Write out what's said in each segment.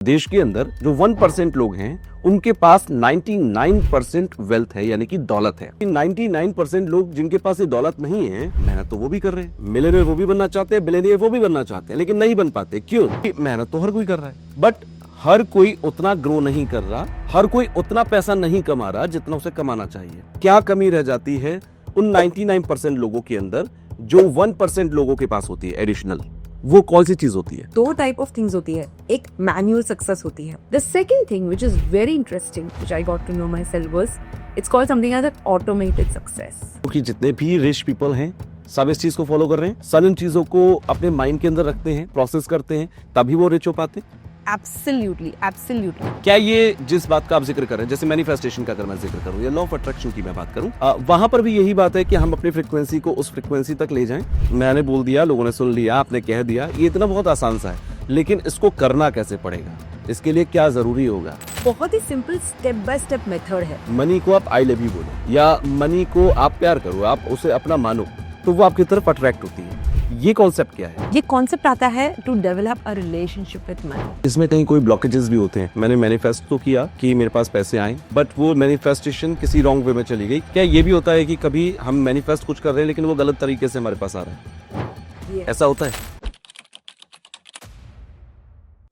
देश के अंदर जो 1% लोग हैं उनके पास 99% वेल्थ है, यानी कि दौलत है। 99% लोग जिनके पास ये दौलत नहीं है, मेहनत तो वो भी कर रहे हैं, मिलियनेयर वो भी बनना चाहते हैं, बिलियनेयर वो भी बनना चाहते हैं, लेकिन नहीं बन पाते। क्यों? मेहनत तो हर कोई कर रहा है, बट हर कोई उतना ग्रो नहीं कर रहा, हर कोई उतना पैसा नहीं कमा रहा जितना उसे कमाना चाहिए। क्या कमी रह जाती है उन 99% लोगों के अंदर जो 1% लोगों के पास होती है एडिशनल? वो कौन सी चीज होती है? दो टाइप ऑफ थिंग्स होती है। एक मैनुअल सक्सेस होती है। The second thing which is very interesting which I got to know myself was it's called something as an automated success. क्योंकि जितने भी रिच पीपल हैं सब इस चीज को फॉलो कर रहे हैं, सब इन चीजों को अपने माइंड के अंदर रखते हैं, प्रोसेस करते हैं, तभी वो रिच हो पाते हैं। Absolutely, absolutely. क्या ये जिस बात का आप जिक्र कर रहे हैं, जैसे मैनिफेस्टेशन का अगर मैं जिक्र करूं या लॉ ऑफ अट्रैक्शन की मैं बात करूं, वहां पर भी यही बात है कि हम अपनी फ्रीक्वेंसी को उस फ्रीक्वेंसी तक ले जाएं। मैंने बोल दिया, लोगों ने सुन लिया, आपने कह दिया, ये इतना बहुत आसान सा है, लेकिन इसको करना कैसे पड़ेगा? इसके लिए क्या जरूरी होगा? बहुत ही simple step by step method है। मनी को आप आई लव यू बोलो या मनी को आप प्यार करो, आप उसे अपना मानो, तो वो आपकी तरफ अट्रैक्ट होती है। ये कॉन्सेप्ट क्या है? ये कॉन्सेप्ट आता है to develop a relationship with money. इसमें कहीं कोई ब्लॉकेजेस भी होते हैं। मैंने मैनिफेस्ट तो किया कि मेरे पास पैसे आए, बट वो मैनिफेस्टेशन किसी रॉन्ग वे में चली गई। क्या ये भी होता है कि कभी हम मैनिफेस्ट कुछ कर रहे हैं लेकिन वो गलत तरीके से हमारे पास आ रहा है? ऐसा होता है?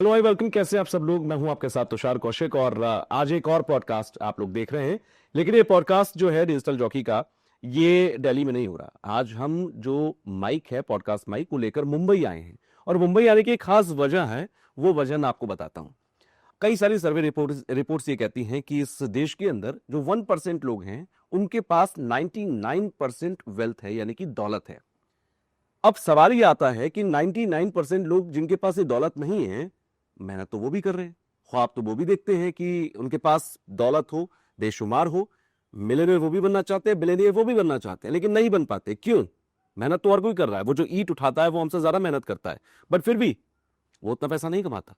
हेलो भाई, वेलकम। कैसे आप सब लोग? मैं हूं आपके साथ तुषार कौशिक और आज एक और पॉडकास्ट आप लोग देख रहे हैं। लेकिन ये पॉडकास्ट जो है डिजिटल जॉकी का, ये दिल्ली में नहीं हो रहा। आज हम जो माइक है, पॉडकास्ट माइक, वो लेकर मुंबई आए हैं। और मुंबई आने की एक खास वजह है, वो वजह मैं आपको बताता हूं। कई सारी सर्वे रिपोर्ट्स ये कहती हैं कि इस देश के अंदर जो 1% लोग हैं उनके पास 99% वेल्थ है, यानी कि दौलत है। अब सवाल ये आता है कि 99% लोग जिनके पास ये दौलत नहीं है, मेहनत तो वो भी कर रहे हैं, ख्वाब तो वो भी देखते हैं कि उनके पास दौलत हो, बेशुमार हो, मिलियनेयर वो भी बनना चाहते हैं, बिलियनेयर वो भी बनना चाहते हैं, लेकिन नहीं बन पाते। क्यों? मेहनत तो हर कोई कर रहा है। वो जो ईंट उठाता है वो हमसे ज्यादा मेहनत करता है, बट फिर भी वो उतना पैसा नहीं कमाता।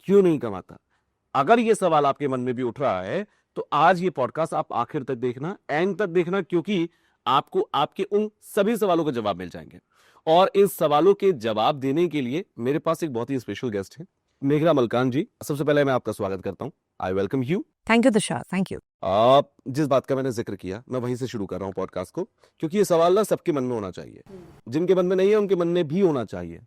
क्यों नहीं कमाता? अगर ये सवाल आपके मन में भी उठ रहा है, तो आज ये पॉडकास्ट आप आखिर तक देखना, एंड तक देखना, क्योंकि आपको आपके उन सभी सवालों के जवाब मिल जाएंगे। और इस सवालों के जवाब देने के लिए मेरे पास एक बहुत ही स्पेशल गेस्ट है, मेघना मलकान जी। सबसे पहले मैं आपका स्वागत करता हूं। I welcome you. Thank you Tushar, thank you. आप जिस बात का मैंने जिक्र किया, मैं वहीं से शुरू कर रहा हूं पॉडकास्ट को, क्योंकि ये सवाल ना सबके मन में होना चाहिए। जिनके मन में नहीं है उनके मन में भी होना चाहिए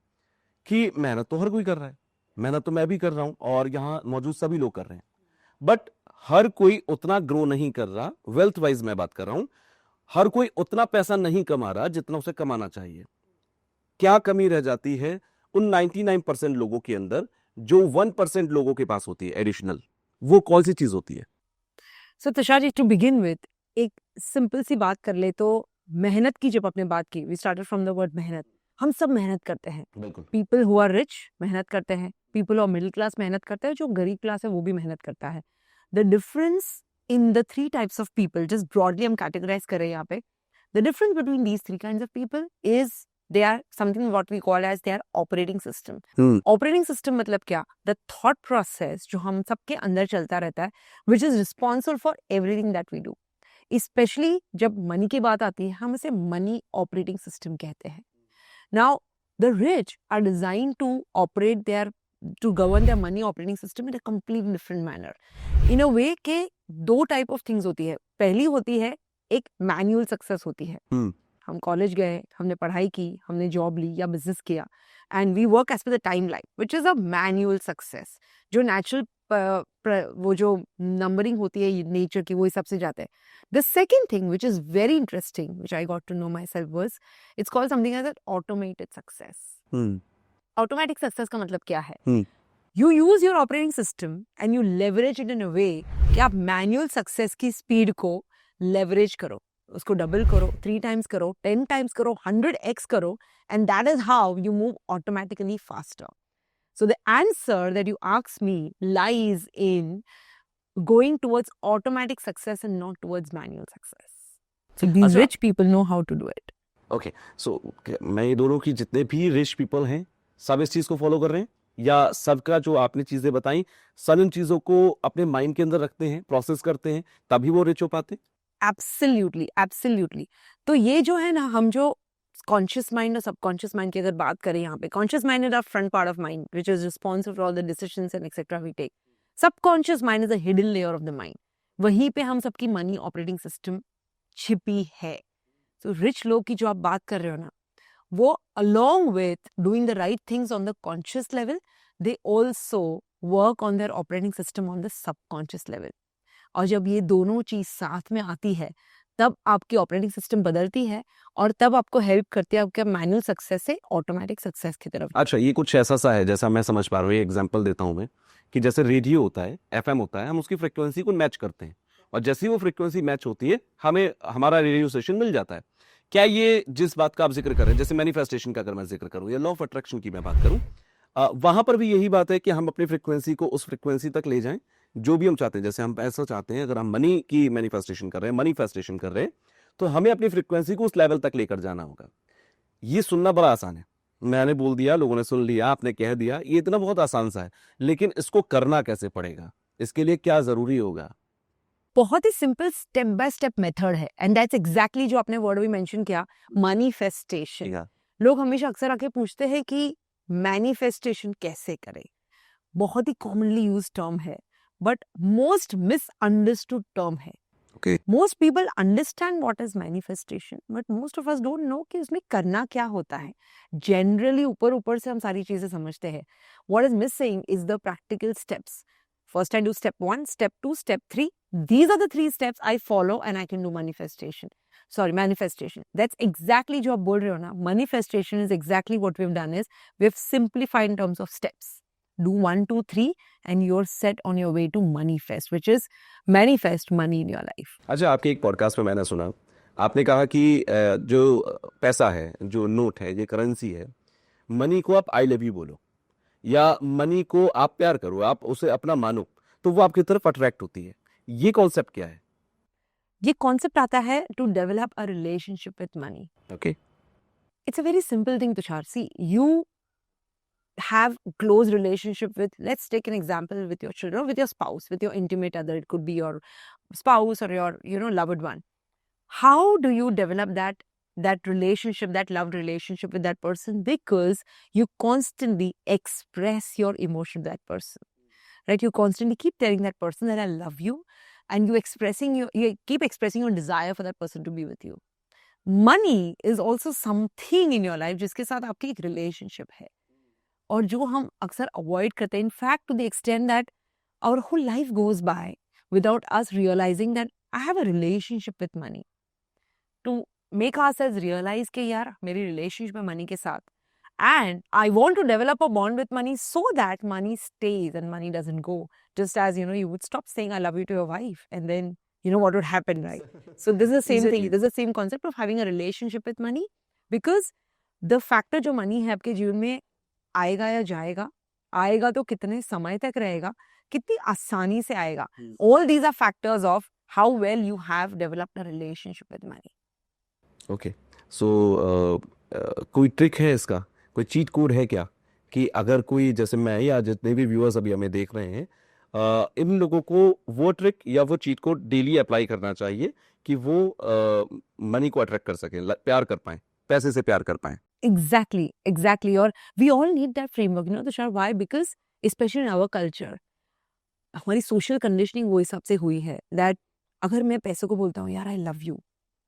कि मेहनत तो हर कोई कर रहा है, मेहनत तो मैं भी कर रहा हूं और यहाँ मौजूद सभी लोग कर रहे हैं, बट हर कोई उतना ग्रो नहीं कर रहा। वेल्थ वाइज मैं बात कर रहा हूं, हर कोई उतना पैसा नहीं कमा रहा जितना उसे कमाना चाहिए। क्या कमी रह जाती है उन 99% लोगों के अंदर जो 1% लोगों के पास होती है एडिशनल? वो कौन सी चीज होती है? सो Tushar ji, to begin with एक सिंपल सी बात कर ले तो मेहनत की जब आपने बात की, we started from the word मेहनत। हम सब मेहनत करते हैं। बिल्कुल। पीपल हु आर रिच मेहनत करते हैं, पीपल और मिडिल क्लास मेहनत करते हैं, जो गरीब क्लास है वो भी मेहनत करता है। The difference in the three types of people, just broadly हम कैटेगराइज करें यहाँ पे, the difference between these three kinds of people is they are something what we call as their operating system. Operating system मतलब क्या? The thought process जो हम सबके अंदर चलता रहता है, which is responsible for everything that we do. Especially जब मनी की बात आती है, हम इसे मनी ऑपरेटिंग सिस्टम कहते हैं। Now, the rich are designed to operate to govern their money operating system in a completely different manner. In a way के दो टाइप ऑफ थिंग्स होती है। पहली होती है एक मैनुअल सक्सेस होती है। हम कॉलेज गए, हमने पढ़ाई की, हमने जॉब ली या बिजनेस किया, and we work as per the timeline, which is a manual success. जो नेचुरल वो जो नंबरिंग होती है नेचर की, वो हिसाब से जाते हैं। The second thing which is very interesting which I got to know myself was it's called something as an automated success. Automatic success का मतलब क्या है? You use your operating system and you leverage it in a way कि आप manual success की speed को leverage करो, उसको डबल करो, 3 टाइम्स करो, 10 टाइम्स करो, 100x करो, and that is how you move automatically faster. So the answer that you asked me lies in going towards automatic success and not towards manual success. So these rich people know how to do it. Okay, so मैं ये दोनों की जितने भी rich people हैं सब इस चीज को फॉलो कर रहे हैं, या सबका जो आपने चीजें बताई, सब इन चीजों को अपने माइंड के अंदर रखते हैं, प्रोसेस करते हैं, तभी वो रिच हो पाते? Absolutely, absolutely. तो ये जो है ना, हम जो कॉन्शियस माइंड और सबकॉन्शियस माइंड की अगर बात करें यहाँ पे, conscious mind is our front part of mind which is responsible for all the decisions and etcetera we take. Subconscious mind is a hidden layer of the mind. वहीं पे हम सबकी मनी ऑपरेटिंग सिस्टम छिपी है. तो rich लोग की जो आप बात कर रहे हो ना, वो along with doing the right things on the conscious level, they also work on their operating system on the subconscious level. और जब ये दोनों चीज साथ में आती है, तब आपकी ऑपरेटिंग सिस्टम बदलती है और तब आपको हेल्प करती है आपके मैनुअल सक्सेस से ऑटोमेटिक सक्सेस की तरफ. अच्छा, ये कुछ ऐसा सा है जैसा मैं समझ पा रहा हूँ. ये एग्जांपल देता हूँ मैं कि जैसे रेडियो होता है, एफएम होता है, हम उसकी फ्रिक्वेंसी को मैच करते हैं और जैसे ही वो फ्रिक्वेंसी मैच होती है हमें हमारा रेडियो स्टेशन मिल जाता है. क्या ये जिस बात का आप जिक्र कर रहे हैं, जैसे मैनिफेस्टेशन का अगर मैं जिक्र करूं या लॉ ऑफ अट्रैक्शन की मैं बात करूं, वहां पर भी यही बात है कि हम अपनी फ्रिक्वेंसी को उस फ्रिक्वेंसी तक ले जाएं जो भी हम चाहते हैं. जैसे हम पैसा चाहते हैं, अगर हम मनी की मैनिफेस्टेशन कर रहे हैं, मनीफेस्टेशन कर रहे हैं, तो हमें अपनी फ्रिक्वेंसी को उस लेवल तक लेकर जाना होगा. ये सुनना बड़ा आसान है, मैंने बोल दिया, लोगों ने सुन लिया, आपने कह दिया, ये इतना बहुत आसान सा है. लेकिन इसको करना कैसे पड़ेगा, इसके लिए क्या जरूरी होगा? बहुत ही simple step by step method है एंड दैट्स एग्जैक्टली जो आपने वर्ड भी मेंशन किया, मैनिफेस्टेशन. लोग हमेशा अक्सर आके पूछते हैं कि मैनिफेस्टेशन कैसे करें. बहुत ही कॉमनली यूज टर्म है बट मोस्ट मिसअंडरस्टूड टर्म है. Okay. Most people understand what is manifestation but most of us don't know कि उसमें करना क्या होता है. जनरली ऊपर ऊपर से हम सारी चीजें समझते हैं. What is missing is the practical steps. First I do step 1, step 2, step 3. These are the 3 steps I follow and I can do manifestation. That's exactly जो आप बोल रहे हो ना, manifestation is exactly what we've done is we've simplified in terms of steps. Do 1, 2, 3 and you're set on your way to manifest, which is manifest money in your life. अच्छा, आपके एक podcast में मैंने सुना, आपने कहा कि जो पैसा है, जो नोट है, ये करेंसी है, मनी को आप आई लव यू बोलो या मनी को आप प्यार करो, आप उसे अपना मानो, तो वो आपकी तरफ अट्रैक्ट होती है. ये कॉन्सेप्ट क्या है? ये कॉन्सेप्ट आता है to develop a relationship with money. Okay. It's a very simple thing, Tushar. See, you have close relationship with, let's take an example with your children or with your spouse, with your intimate other. It could be your spouse or your loved one. How do you develop that relationship, that loved relationship with that person? Because you constantly express your emotion to that person, right? You constantly keep telling that person that I love you, and you keep expressing your desire for that person to be with you. Money is also something in your life जिसके साथ आपकी एक relationship है और जो हम अक्सर avoid करते हैं. In fact, to the extent that our whole life goes by without us realizing that I have a relationship with money. To make ourselves realize कि यार मेरी relationship है money के साथ and I want to develop a bond with money so that money stays and money doesn't go. Just as you would stop saying I love you to your wife and then what would happen, right? So this is the same thing. This is the same concept of having a relationship with money because the factor जो money है आपके जीवन में आएगा या जाएगा, आएगा तो कितने समय तक रहेगा, कितनी आसानी से आएगा. All these are factors of how well you have developed a relationship with money. Okay. So कोई ट्रिक है इसका, कोई चीट कोड है क्या कि अगर कोई, जैसे मैं या जितने भी व्यूअर्स अभी हमें देख रहे हैं, इन लोगों को वो ट्रिक या वो चीट कोड डेली अप्लाई करना चाहिए कि वो मनी को अट्रैक्ट कर सकें, प्यार कर पाएं, पैसे से प्यार कर पाएं? Exactly. Or we all need that framework, Tushar. Why? Because especially in our culture, हमारी social conditioning वो हिसाब से हुई है that अगर मैं पैसे को बोलता हूँ यार I love you,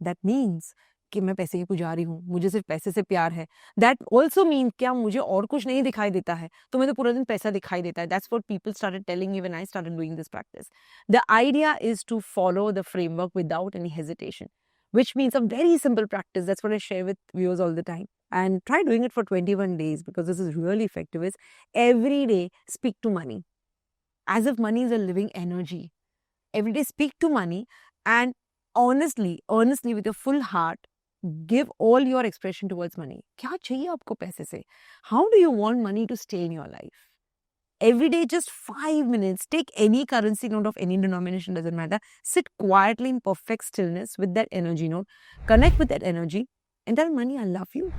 that means कि मैं पैसे की पुजारी हूँ, मुझे सिर्फ पैसे से प्यार है. That also means क्या मुझे और कुछ नहीं दिखाई देता है, तो मैं तो पूरा दिन पैसा दिखाई देता है. That's what people started telling me when I started doing this practice. The idea is to follow the framework without any hesitation, which means a very simple practice. That's what I share with viewers all the time. And try doing it for 21 days because this is really effective. Is every day speak to money as if money is a living energy. Every day speak to money and honestly with your full heart, give all your expression towards money. क्या चाहिए आपको पैसे से? How do you want money to stay in your life? Every day, just 5 minutes, take any currency note of any denomination, doesn't matter. Sit quietly in perfect stillness with that energy note. Connect with that energy and tell money, I love you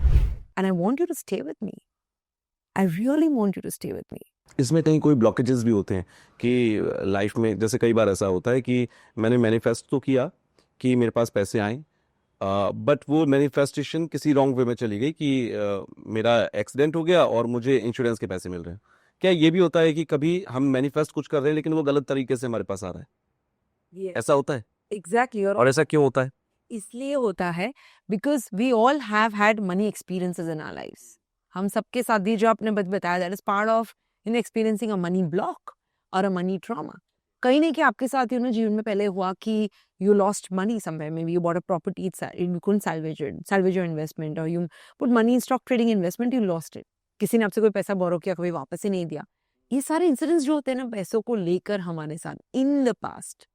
and I want you to stay with me. I really want you to stay with me. इसमें कहीं कोई blockages भी होते हैं कि life में, जैसे कई बार ऐसा होता है कि मैंने मैनिफेस्ट तो किया कि मेरे पास पैसे आए, बट वो मैनिफेस्टेशन किसी रॉन्ग वे में चली गई कि मेरा एक्सीडेंट हो गया और मुझे इंश्योरेंस के पैसे मिल रहे हैं। क्या ये भी होता है कि कभी हम मैनिफेस्ट कुछ कर रहे हैं लेकिन वो गलत तरीके से हमारे पास आ रहा है? Yes, ऐसा होता है? exactly. और ऐसा क्यों होता है? इसलिए होता है because we all have had money experiences in our lives. हम सबके साथ ये जो आपने बताया that is part of in experiencing a money block और अ मनी ट्रॉमा। कहीं नहीं कि आपके साथ जीवन में पहले हुआ कि you lost money somewhere, maybe you bought a property, you couldn't salvage your investment, or you put money in stock trading investment, you lost it. किसी ने आपसे कोई पैसा बोरो किया, कभी वापस ही नहीं दिया। ये सारे इंसिडेंट्स जो होते हैं ना पैसों को लेकर हमारे साथ in the past,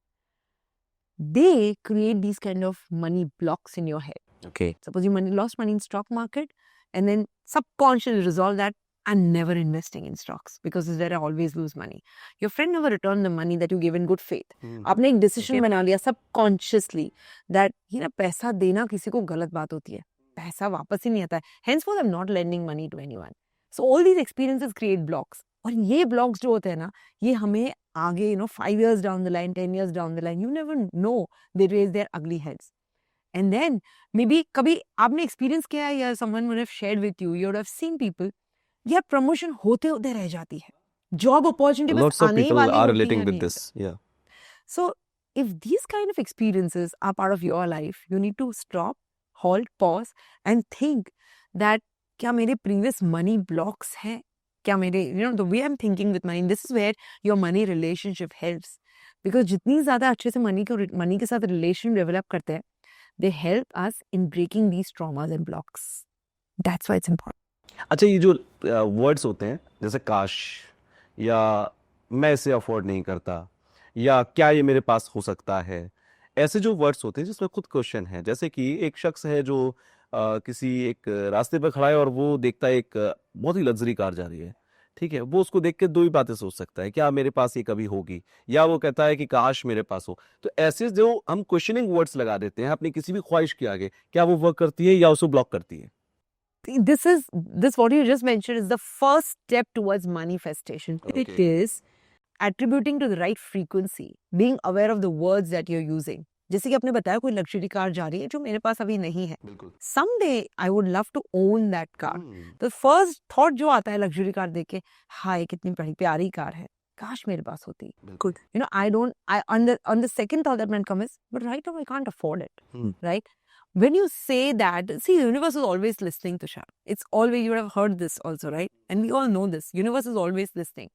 they create these kind of money blocks in your head. Okay. Suppose you lost money in stock market and then subconsciously resolve that I'm never investing in stocks because this is where I always lose money. Your friend never returned the money that you gave in good faith. आपने एक decision बना लिया subconsciously that पैसा देना किसी को गलत बात होती है, पैसा वापस ही नहीं आता है, henceforth I'm not lending money to anyone. So all these experiences create blocks. और ये blocks जो होते हैं ना, ये हमें आगे 5 years down the line, 10 years down the line, you never know they raise their ugly heads. And then maybe कभी आपने experience किया है या someone would have shared with you, you would have seen people, या promotion होते होते रह जाती है, जॉब अपॉर्चुनिटी Lots बस of आने people वाली are होती relating है with नहीं this. Yeah. So if these kind of experiences are part of your life, you need to stop, halt, pause and think that क्या मेरे previous money blocks हैं, क्या मेरे the way I'm thinking with money, this is where your money relationship helps, because जितनी ज़्यादा अच्छे से money के साथ relation develop करते हैं, they help us in breaking these traumas and blocks. That's why it's important. अच्छा, ये जो वर्ड्स होते हैं जैसे काश या मैं इसे अफोर्ड नहीं करता या क्या ये मेरे पास हो सकता है, ऐसे जो वर्ड्स होते हैं जिसमें खुद क्वेश्चन है, जैसे कि एक शख्स है जो किसी एक रास्ते पर खड़ा है और वो देखता है एक बहुत ही लग्जरी कार जा रही है, ठीक है, वो उसको देख के दो ही बातें सोच सकता है, क्या मेरे पास ये कभी होगी, या वो कहता है कि काश मेरे पास हो। तो ऐसे जो हम क्वेश्चनिंग वर्ड्स लगा देते हैं अपनी किसी भी ख्वाहिश के आगे, क्या वो वर्क करती है या उसको ब्लॉक करती है? This what you just mentioned is the first step towards manifestation. It Okay. is attributing to the right frequency, being aware of the words that you're using. जैसे कि आपने बताया कोई लग्जरी कार जा रही है जो मेरे पास अभी नहीं है, बिल्कुल। someday I would love to own that car. Hmm, The first thought जो आता है लग्जरी कार देख के, हाय कितनी बड़ी प्यारी कार है, काश मेरे पास होती। बिल्कुल। On the second thought that might come is, but right now I can't afford it, hmm, right? When you say that, see, the universe is always listening, Tushar. It's always, you would have heard this also, right? And we all know this. Universe is always listening.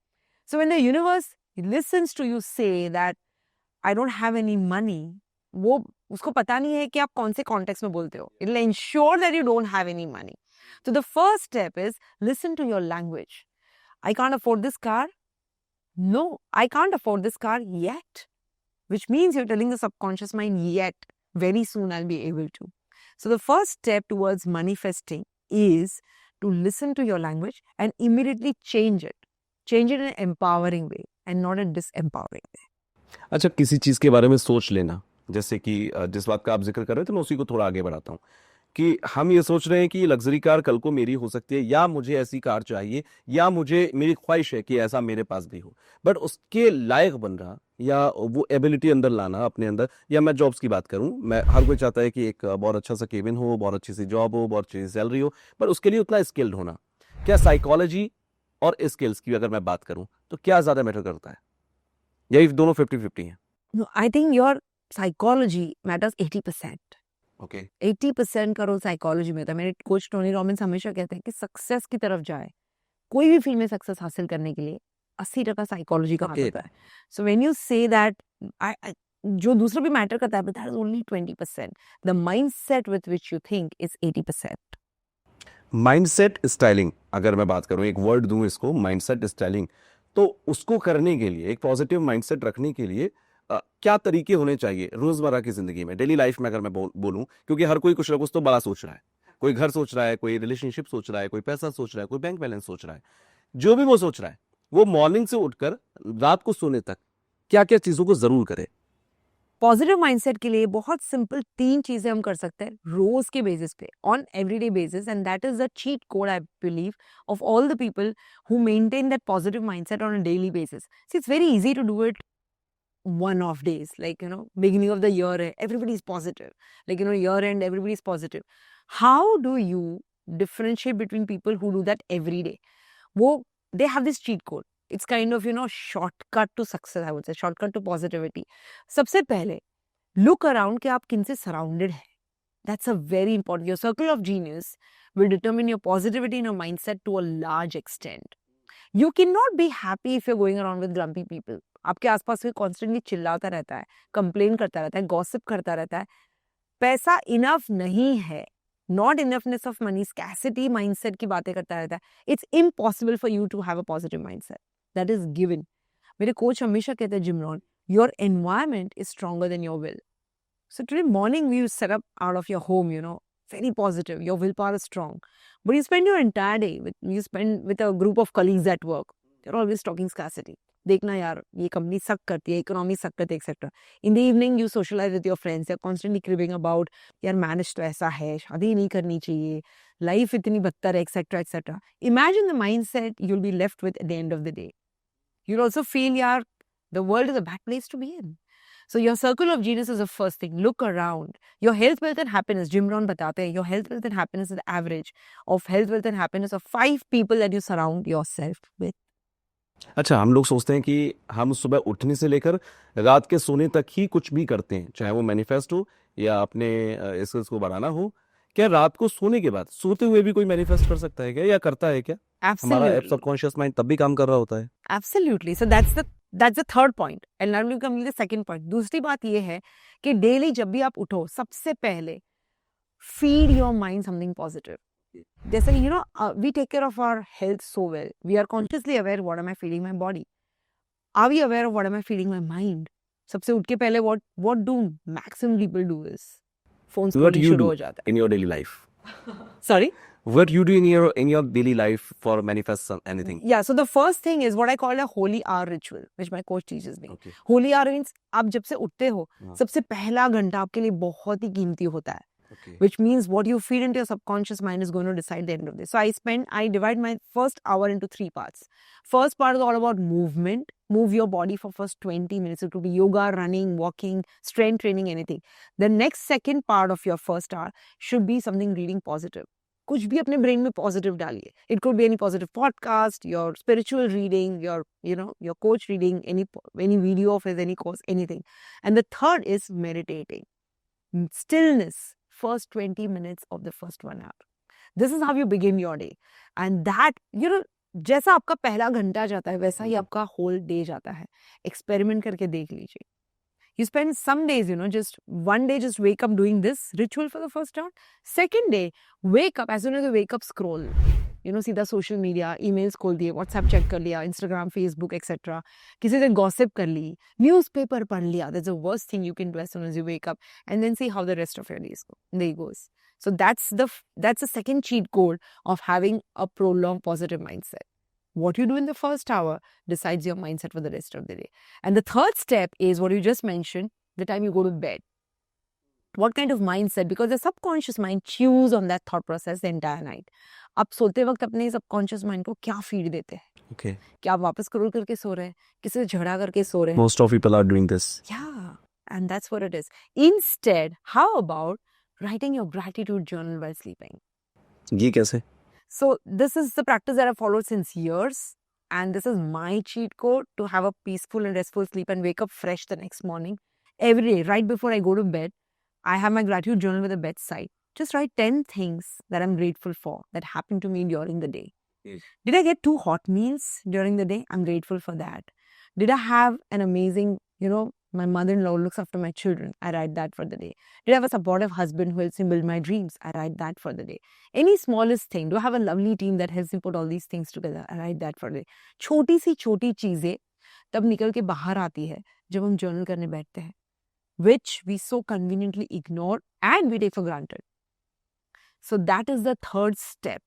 So when the universe listens to you say that, I don't have any money, वो उसको पता नहीं है कि आप कौन से context में बोलते हो. It'll ensure that you don't have any money. So the first step is listen to your language. I can't afford this car. No, I can't afford this car yet. Which means you're telling the subconscious mind yet. Very soon I'll be able to. So the first step towards manifesting is to listen to your language and immediately change it. Change it in an empowering way and not a disempowering way. अच्छा, किसी चीज के बारे में सोच लेना, जैसे कि जिस बात का आप जिक्र कर रहे थे मैं उसी को थोड़ा आगे बढ़ाता हूँ कि हम ये सोच रहे हैं कि लग्जरी कार कल को मेरी हो सकती है, या मुझे ऐसी कार चाहिए, या मुझे मेरी ख्वाहिश है कि ऐसा मेरे पास भी हो, बट उसके लायक बन रहा या वो एबिलिटी अंदर लाना अपने अंदर, या मैं जॉब्स की बात करूं, मैं हर कोई चाहता है कि एक बहुत अच्छा सा केबिन हो, बहुत अच्छी सी जॉब हो, बहुत अच्छी सी सैलरी हो, पर उसके लिए उतना स्किल्ड होना। क्या साइकोलॉजी और स्किल्स की अगर मैं बात करूं तो क्या ज्यादा मैटर करता है, या ये दोनों 50-50 हैं? No, I think your psychology matters 80%. Okay. 80% का रोल साइकोलॉजी में था। मेरे कोच टोनी रॉबिन्स हमेशा कहते हैं कि सक्सेस की तरफ जाए, कोई भी फील्ड में सक्सेस हासिल करने के लिए 80% साइकोलॉजी का हाथ होता है। So when you say that, जो दूसरा भी मैटर करता है, but that is only 20%. The mindset with which you think is 80%. Mindset styling, अगर मैं बात करूं, एक वर्ड दूं इसको, माइंडसेट स्टाइलिंग, तो उसको करने के लिए, एक पॉजिटिव माइंडसेट रखने के लिए क्या तरीके होने चाहिए रोजमर्रा की जिंदगी में, डेली लाइफ में अगर मैं बोलूं, क्योंकि हर कोई कुछ ना कुछ तो बड़ा सोच रहा है, कोई घर सोच रहा है, कोई रिलेशनशिप सोच रहा है, कोई पैसा सोच रहा है, कोई बैंक बैलेंस सोच रहा है, जो भी वो सोच रहा है, वो मॉर्निंग से उठकर रात को सोने तक क्या क्या चीजों को जरूर करे। पॉजिटिव माइंडसेट के लिए बहुत सिंपल 3 चीजें हम कर सकते हैं रोज के बेसिस पे, on everyday basis, and that is the cheat code I believe of all the people who maintain that positive mindset on a daily basis. See, it's very easy to do it one-off days, like, beginning of the year, everybody's positive. Like, year end, everybody's positive. How do you differentiate between people who do that every day? They have this cheat code. It's kind of, shortcut to success, I would say, shortcut to positivity. सबसे पहले, look around कि आप किनसे surrounded हैं. That's a very important. Your circle of genius will determine your positivity and your mindset to a large extent. You cannot be happy if you're going around with grumpy people. आपके आसपास कोई constantly चिल्लाता रहता है, complain करता रहता है, gossip करता रहता है. पैसा enough नहीं है. Not enoughness of money, scarcity mindset की बातें करता रहता है. It's impossible for you to have a positive mindset. That is given. मेरे coach हमेशा कहते हैं, Jimron, your environment is stronger than your will. So today morning we set up out of your home, very positive. Your willpower is strong. But you spend your entire day with a group of colleagues at work. They're always talking scarcity. देखना यार, ये company suck करती है, economy suck करती है, etc. In the evening, you socialize with your friends. They're constantly cribbing about, यार manage तो ऐसा है, शादी नहीं करनी चाहिए, life इतनी बदतर है, etc. etc. Imagine the mindset you'll be left with at the end of the day. You'll also feel, yaar, the world is a bad place to be in. So your circle of genius is the first thing. Look around. Your health, wealth and happiness, Jim Rohn बताते हैं, your health, wealth and happiness is the average of health, wealth and happiness of 5 people that you surround yourself with. अच्छा, हम लोग सोचते हैं कि हम सुबह उठने से लेकर रात के सोने तक ही कुछ भी करते हैं, चाहे वो मैनिफेस्ट हो या अपने स्किल्स को बढ़ाना हो. क्या रात को सोने के बाद सोते हुए भी कोई मैनिफेस्ट कर सकता है क्या, या करता है क्या? हमारा सबकॉन्शियस माइंड तब भी काम कर रहा होता है. Absolutely. So that's the third point. And now we'll come to the second point. दूसरी बात ये है कि डेली जब भी आप उठो, सबसे पहले feed your mind something positive. जैसे we take care of our health so well. We are consciously aware what am I feeding my body. Are we aware of what am I feeding my mind? सबसे उठ के पहले what do maximum people do is phones What खोलनी you शुरू do हो जाता है. in your daily life? Sorry? What you do in your daily life for manifest anything? Yeah, so the first thing is what I call a holy hour ritual, which my coach teaches me. Okay. Holy hour means आप जब से उठते हो, हाँ. सबसे पहला घंटा आपके लिए बहुत ही कीमती होता है. Okay. Which means what you feed into your subconscious mind is going to decide the end of this. So I divide my first hour into 3 parts. First part is all about movement. Move your body for first 20 minutes. It could be yoga, running, walking, strength training, anything. The next second part of your first hour should be something reading positive. कुछ भी अपने brain में positive डालिए. It could be any positive podcast, your spiritual reading, your coach reading, any video of his, any course, anything. And the third is meditating. Stillness. First 20 minutes of the first 1 hour. This is how you begin your day. And that, जैसा आपका पहला घंटा जाता है, वैसा ही आपका whole day जाता है. Experiment करके देख लीजिए. You spend some days, just one day, just wake up doing this ritual for the first hour. Second day, wake up, as soon as you wake up, scroll. सीधा social media, emails खोल दिए, WhatsApp check कर लिया, Instagram, Facebook, etc. किसी से gossip कर ली, newspaper पढ़ लिया. That's the worst thing you can do as soon as you wake up. And then see how the rest of your days go. There goes. So that's the second cheat code of having a prolonged positive mindset. What you do in the first hour decides your mindset for the rest of the day. And the third step is what you just mentioned, the time you go to bed. What kind of mindset? Because the subconscious mind chews on that thought process the entire night. आप सोते वक्त अपने subconscious mind को क्या feed देते हैं? Okay. क्या आप वापस scroll करके सो रहे हैं? किसी से झगड़ा करके सो रहे हैं? Most of people are doing this. Yeah, and that's what it is. Instead, how about writing your gratitude journal while sleeping? ये कैसे? So this is the practice that I've followed since years. And this is my cheat code to have a peaceful and restful sleep and wake up fresh the next morning. Every day, right before I go to bed, I have my gratitude journal with a bedside. Just write 10 things that I'm grateful for that happened to me during the day. Yes. Did I get 2 hot meals during the day? I'm grateful for that. Did I have an amazing, my mother-in-law looks after my children? I write that for the day. Did I have a supportive husband who helps me build my dreams? I write that for the day. Any smallest thing. Do I have a lovely team that helps me put all these things together? I write that for the day. छोटी सी छोटी चीजें तब निकल के बाहर आती है जब हम जर्नल करने बैठते हैं, which we so conveniently ignore and we take for granted. So that is the third step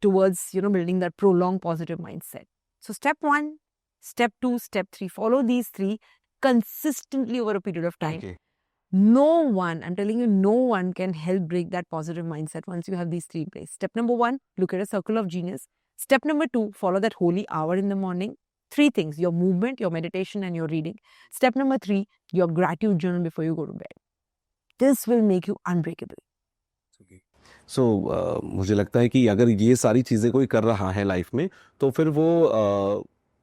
towards, building that prolonged positive mindset. So step 1, step 2, step 3. Follow these 3 consistently over a period of time. Okay. No one, I'm telling you, no one can help break that positive mindset once you have these 3 in place. Step number 1, look at a circle of genius. Step number 2, follow that holy hour in the morning. Three things: your movement, your meditation, and your reading. Step number 3, your gratitude journal before you go to bed. This will make you unbreakable. सो मुझे लगता है कि अगर ये सारी चीज़ें कोई कर रहा है लाइफ में, तो फिर वो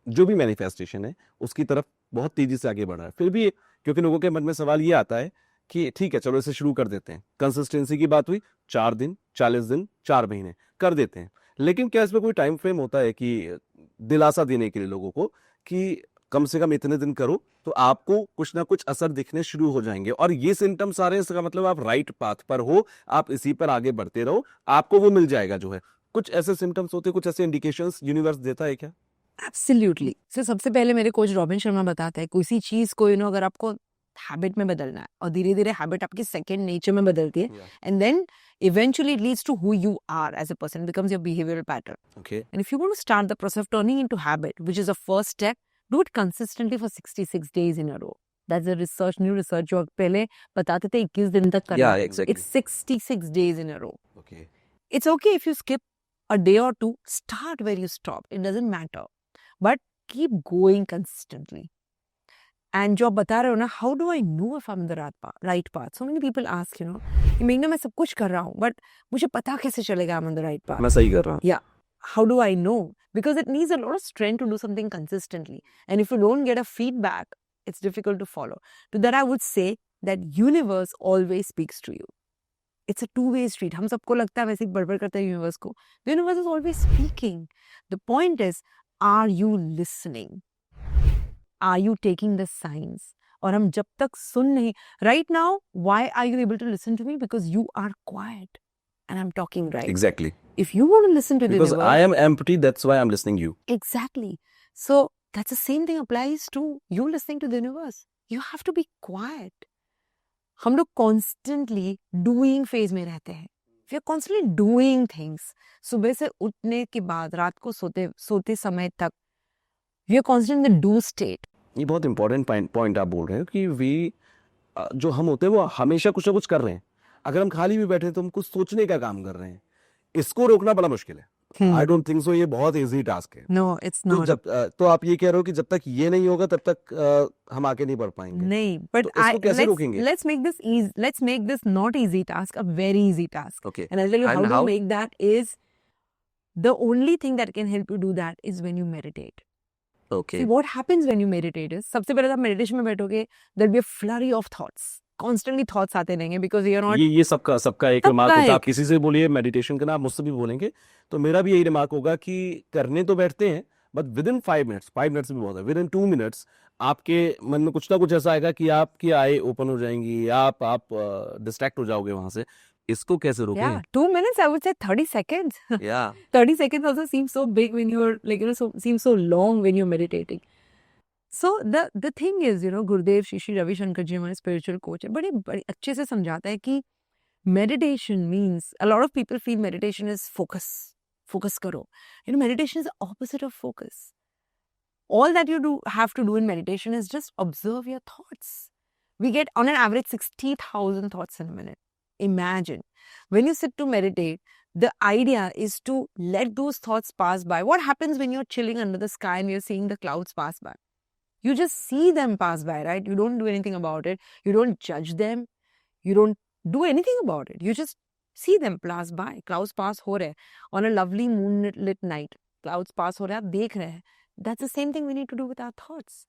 जो भी मैनिफेस्टेशन है उसकी तरफ बहुत तेजी से आगे बढ़ रहा है। फिर भी क्योंकि लोगों के मन में सवाल ये आता है कि ठीक है, चलो इसे शुरू कर देते हैं। कंसिस्टेंसी की बात हुई, 4 दिन, 40 दिन, 4 महीने कर देते हैं। लेकिन क्या इसमें कोई टाइम फ्रेम होता है कि दिलासा देने के लिए लोगों को कि कम से कम इतने दिन करो तो आपको कुछ ना कुछ असर दिखने शुरू हो जाएंगे, और ये सिम्टम्स आ रहे हैं, इसका मतलब आप राइट पाथ पर हो, आप इसी पर आगे बढ़ते रहो, आपको वो मिल जाएगा जो है। कुछ ऐसे सिम्टम्स होते हैं, कुछ ऐसे इंडिकेशंस यूनिवर्स देता है क्या? एब्सोल्युटली। सो सबसे पहले मेरे कोच रॉबिन शर्मा बताते हैं, किसी चीज को अगर आपको हैबिट में बदलना है और धीरे धीरे हैबिट आपकी सेकंड नेचर में बदलती है, and then eventually it leads to who you are as a person. It becomes your behavioral pattern. Okay. And if you want to start the process of turning into habit, which is the first step, do it consistently for 66 days in a row. That's a research, new research जो पहले बताते थे 21 दिन तक करना। Yeah, exactly. It's 66 days in a row. Okay. It's okay if you skip a day or two. Start where you stop. It doesn't matter. But keep going consistently. And जो आप बता रहे हो ना, how do I know if I'm in the right path? So many people ask, कि मेघना मैं सब कुछ कर रहा हूँ, but मुझे पता कैसे चलेगा I'm on the right path? मैं सही कर रहा हूँ। Yeah. How do I know? Because it needs a lot of strength to do something consistently. And if you don't get a feedback, it's difficult to follow. To that I would say that universe always speaks to you. It's a two-way street. हम सबको लगता है वैसे ही बड़बड़ करते हैं universe को. The universe is always speaking. The point is, are you listening? Are you taking the signs? और हम जब तक सुन नहीं, right now, why are you able to listen to me? Because you are quiet and I'm talking right. Exactly. If you want to listen to the Because universe, I am empty, that's why I'm listening you. exactly. So that's the same thing applies to you listening to the universe. You have to be quiet. हम लोग constantly doing phase में रहते हैं. We are constantly doing things. सुबह से उठने के बाद रात को सोते समय तक we are constantly in the do state. ये बहुत इंपॉर्टेंट पॉइंट आप बोल रहे हो कि जो हम होते हैं वो हमेशा कुछ ना कुछ कर रहे हैं। अगर हम खाली भी बैठे हैं तो हम कुछ सोचने का काम कर रहे हैं। इसको रोकना बड़ा मुश्किल है। आई डोंट थिंक सो ये बहुत इजी टास्क है। No, it's not. तो आप ये कह रहे हो कि जब तक ये नहीं होगा तब तक हम आगे नहीं बढ़ पाएंगे। नहीं, but तो इसको कैसे रोकेंगे? let's make this easy. Let's make this not easy task a very easy task. Okay. And I'll tell you And how how? to make that is the only thing that can help you do that is when you meditate. Okay. See, what happens when you meditate is, सबसे पहले आप meditation में बैठोगे, there'll be a flurry of thoughts. Constantly thoughts आते रहेंगे because you're not. ये सबका एक सबका रिमार्क होता है। आप एक। किसी से बोलिए मेडिटेशन करना, आप मुझसे भी बोलेंगे, तो मेरा भी यही रिमार्क होगा कि करने तो बैठते हैं, बट विद इन 5 मिनट्स भी बहुत है, विद इन 2 मिनट्स आपके मन में कुछ ना कुछ ऐसा आएगा कि आपकी आई ओपन हो जाएंगी, आप डिस्ट्रैक्ट हो जाओगे वहां से। इसको कैसे रोकें? Yeah, 2 minutes, I would say 30 seconds. Yeah. 30 seconds also seems so big when you're seems so long when you're meditating. So the thing is, Gurudev Shri Ravi Shankar ji हमारे spiritual coach है, बड़े अच्छे से समझाता है कि meditation means, a lot of people feel meditation is focus करो. Meditation is the opposite of focus. All that you have to do in meditation is just observe your thoughts. We get on an average 60,000 thoughts in a minute. Imagine when you sit to meditate, the idea is to let those thoughts pass by. What happens when you're chilling under the sky and you're seeing the clouds pass by? You just see them pass by, right? You don't do anything about it. You don't judge them. You don't do anything about it. You just see them pass by. Clouds pass हो रहे हैं on a lovely moonlit night. Clouds pass हो रहे हैं, आप देख रहे हैं. That's the same thing we need to do with our thoughts.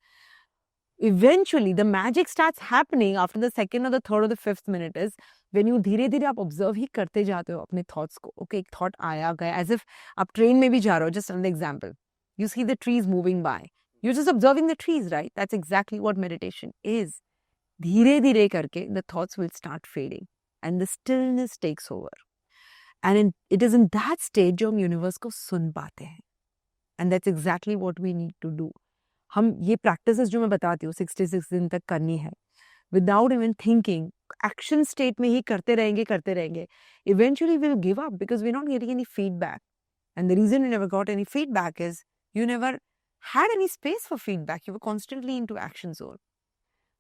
Eventually, the magic starts happening after the second or the third or the fifth minute is when you धीरे धीरे आप observe ही करते जाते हो अपने thoughts को. Okay, एक thought आया गया, as if आप train में भी जा रहे हो. Just another example. You see the trees moving by. You're just observing the trees, right? That's exactly what meditation is. धीरे धीरे करके the thoughts will start fading and the stillness takes over. And it is in that stage जो हम universe को सुन पाते हैं. And that's exactly what we need to do. हम ये practices जो मैं बताती हूँ 66 दिन तक करनी है, without even thinking, action state में ही करते रहेंगे. Eventually we'll give up because we're not getting any feedback. And the reason you never got any feedback is you never had any space for feedback. You were constantly into action zone.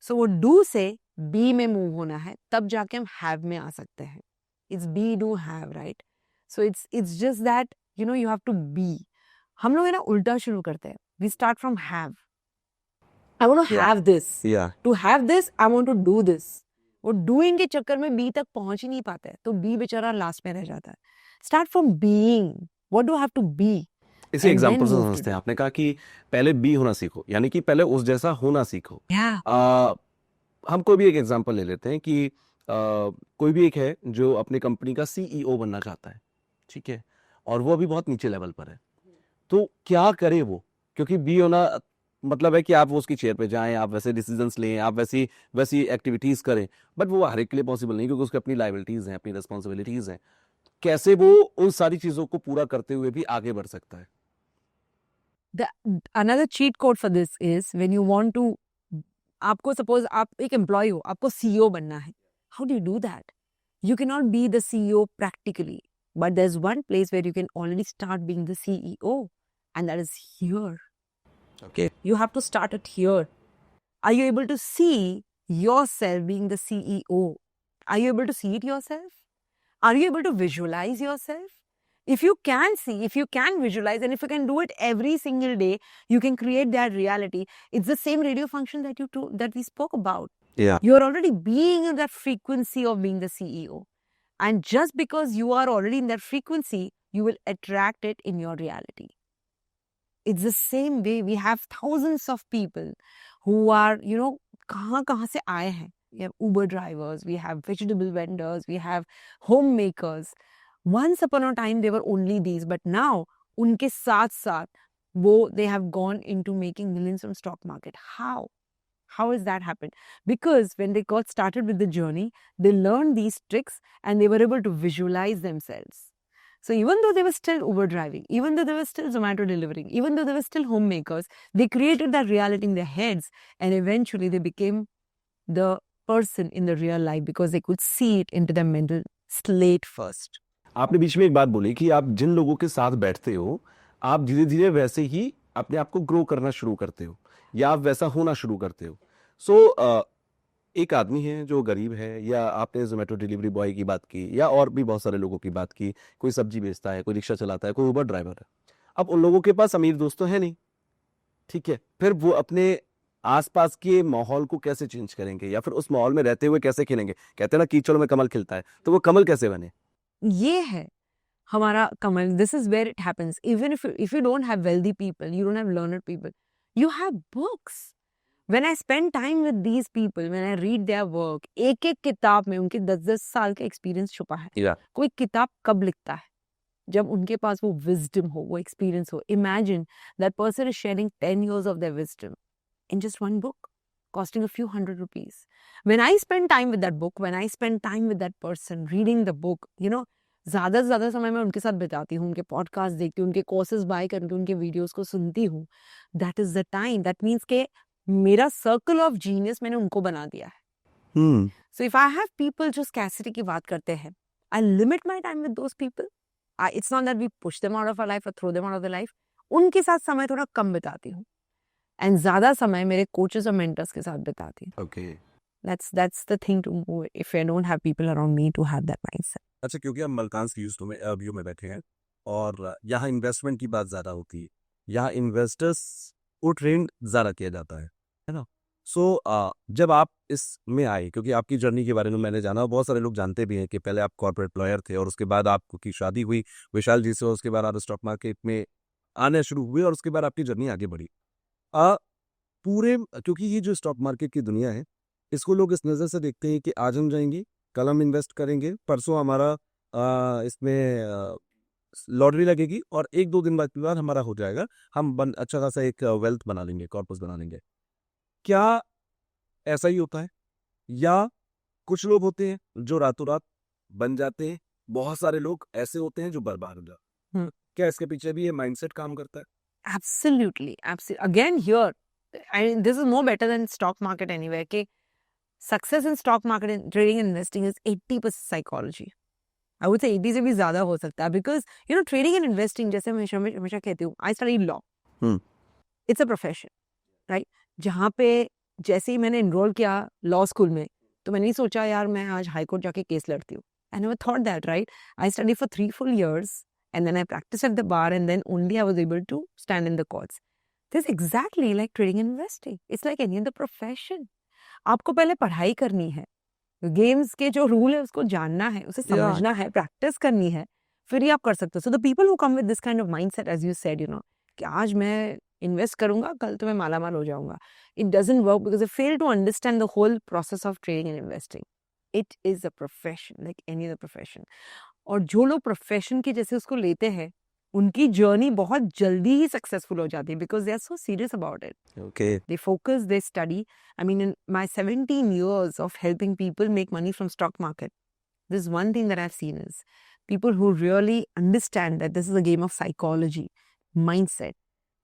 So वो do से be में move होना है, तब जाके हम have में आ सकते हैं. It's be, do, have, right? So it's just that, you have to be. हम लोग है ना उल्टा शुरू करते हैं. We start from have. I want to Yeah. have this. Yeah. To have this, I want to do this. वो doing के चक्कर में बी तक पहुंच ही नहीं पाता है, तो बी बेचारा लास्ट में रह जाता है. Start from being. What do I have to be? इसी And एग्जाम्पल then से move to समझते हैं. आपने कहा कि पहले बी होना सीखो, यानी कि पहले उस जैसा होना सीखो. Yeah. हम कोई भी एक एग्जाम्पल ले लेते हैं कि कोई भी एक है जो अपनी कंपनी का सीईओ बनना चाहता है, ठीक है, और वो अभी बहुत नीचे लेवल पर है. तो क्या करे वो? क्योंकि बी होना मतलब है कि आप वो उसकी चेयर पे जाएं, आप वैसे डिसीजंस लें, आप वैसी वैसी एक्टिविटीज करें, बट वो हर एक के लिए पॉसिबल नहीं, क्योंकि उसकी अपनी लायबिलिटीज हैं, अपनी रिस्पॉन्सिबिलिटीज हैं. कैसे वो उन सारी चीजों को पूरा करते हुए भी आगे बढ़ सकता है? The another cheat code for this is when you want to, आपको suppose आप एक employee हो, आपको CEO बनना है. How do you do that? You cannot be the CEO practically, but there's one place where you can already start being the CEO, and that is here. Okay. You have to start it here. Are you able to see yourself being the CEO? Are you able to see it yourself? Are you able to visualize yourself? If you can see, if you can visualize, and if you can do it every single day, you can create that reality. It's the same radio function that we spoke about. Yeah. You're already being in that frequency of being the CEO. And just because you are already in that frequency, you will attract it in your reality. It's the same way. We have thousands of people who are, कहाँ से आए हैं. We have Uber drivers, we have vegetable vendors, we have homemakers. Once upon a time, they were only these, but now, उनके साथ साथ, they have gone into making millions from stock market. How? How has that happened? Because when they got started with the journey, they learned these tricks and they were able to visualize themselves. So even though they were still Uber driving, even though they were still Zomato delivering, even though they were still homemakers, they created that reality in their heads, and eventually they became the person in the real life because they could see it into their mental slate first. आपने बीच में एक बात बोली कि आप जिन लोगों के साथ बैठते हो, आप धीरे धीरे वैसे ही अपने आप को ग्रो करना शुरू करते हो, या आप वैसा होना शुरू करते हो. सो एक आदमी है जो गरीब है, या आपने जोमेटो डिलीवरी बॉय की बात की, या और भी बहुत सारे लोगों की बात की, कोई सब्जी बेचता है, कोई रिक्शा चलाता है, कोई उबर ड्राइवर है. अब उन लोगों के पास अमीर दोस्त तो है नहीं, ठीक है, फिर वो अपने आसपास के माहौल को कैसे चेंज करेंगे, या फिर उस माहौल में रहते हुए कैसे खिलेंगे? कहते हैं ना, कीचड़ में कमल खिलता है, तो वो कमल कैसे बने? ये है हमारा कमल. This is where it happens. Even if you don't have wealthy people, you don't have learned people, you have books. When I spend time with these people, when I read their work, एक एक किताब में उनके 10-10 साल का experience छुपा है. Yeah. कोई किताब कब लिखता है? जब उनके पास वो विजडम हो, वो एक्सपीरियंस हो. Imagine that person is sharing 10 years of their wisdom in just one book, costing a few hundred rupees. When I spend time with that book, when I spend time with that person, reading the book, ज़्यादा से ज़्यादा समय मैं उनके साथ बिताती हूँ, उनके पॉडकास्ट देखती हूँ, उनके कोर्सेज बाय करके उनके वीडियोस को सुनती हूँ. That is the time. That means के मेरा सर्कल ऑफ जीनियस मैंने उनको बना दिया है. So if I have people जो स्कैसिटी की बात करते हैं, I limit my time with those people. It's not that we push them out of our life और throw them out of the life. उनके साथ समय थोड़ा कम बिताती हूँ, एंड ज्यादा समय मेरे कोचेस और मेंटर्स के साथ बिताती हूँ. Okay. That's the thing to do if I don't have people around me to have that mindset. अच्छा, क्योंकि हम मल्कान व्यू में बैठे हैं और यहाँ इन्वेस्टमेंट की बात ज़्यादा होती है, यहाँ इन्वेस्टर्स को ट्रेंड ज़्यादा किया जाता है ना. सो जब आप इसमें आए, क्योंकि आपकी जर्नी के बारे में मैंने जाना, बहुत सारे लोग जानते भी हैं कि पहले आप कॉर्पोरेट लॉयर थे और उसके बाद आपकी शादी हुई विशाल जी से, और उसके बाद आप स्टॉक मार्केट में आने शुरू हुए और उसके बाद आपकी जर्नी आगे बढ़ी. क्योंकि ये जो स्टॉक मार्केट की दुनिया है, इसको लोग इस नज़र से देखते हैं कि आज हम जाएंगे, कल हम इन्वेस्ट करेंगे, परसों हमारा इसमें लॉटरी लगेगी और 1-2 दिन बाद हमारा हो जाएगा, हम अच्छा खासा एक वेल्थ बना लेंगे, कॉर्पस बना लेंगे. क्या ऐसा ही होता है, या कुछ लोग होते हैं जो रातों रात बन जाते हैं, बहुत सारे लोग ऐसे होते हैं जो बर्बाद हो जाते हैं? क्या इसके पीछे भी ये माइंडसेट काम करता है? Absolutely. Again, here, this is more better than stock market anywhere. Okay? Success in stock market and trading and investing is 80% psychology. I would say 80 से भी ज़्यादा हो सकता है, because trading and investing, जैसे मैं हमेशा कहती हूँ, I studied law. It's a profession, right? जहाँ पे जैसे ही मैंने enroll किया law school में, तो मैंने सोचा यार मैं आज हाई कोर्ट जाके केस लड़ती हूँ. I never thought that, right? I studied for 3 full years and then I practiced at the bar and then only I was able to stand in the courts. This is exactly like trading and investing. It's like any other profession. आपको पहले पढ़ाई करनी है, games के जो rule है उसको जानना है, उसे समझना है, प्रैक्टिस करनी है, फिर ही आप कर सकते हो. So the people who come with this kind of mindset, as you said, कि आज मैं इन्वेस्ट करूंगा, कल तो मैं मालामाल हो जाऊंगा. It doesn't work because they fail to understand the whole process of trading and investing. It is a profession like any other profession. और जो लोग प्रोफेशन के जैसे उसको लेते हैं, उनकी जर्नी बहुत जल्दी ही सक्सेसफुल हो जाती है because they are so serious about it. Okay. They focus, they study. I mean, in my 17 years of helping people make money from stock market, this one thing that I've seen is people who really understand that this is a game of psychology, mindset,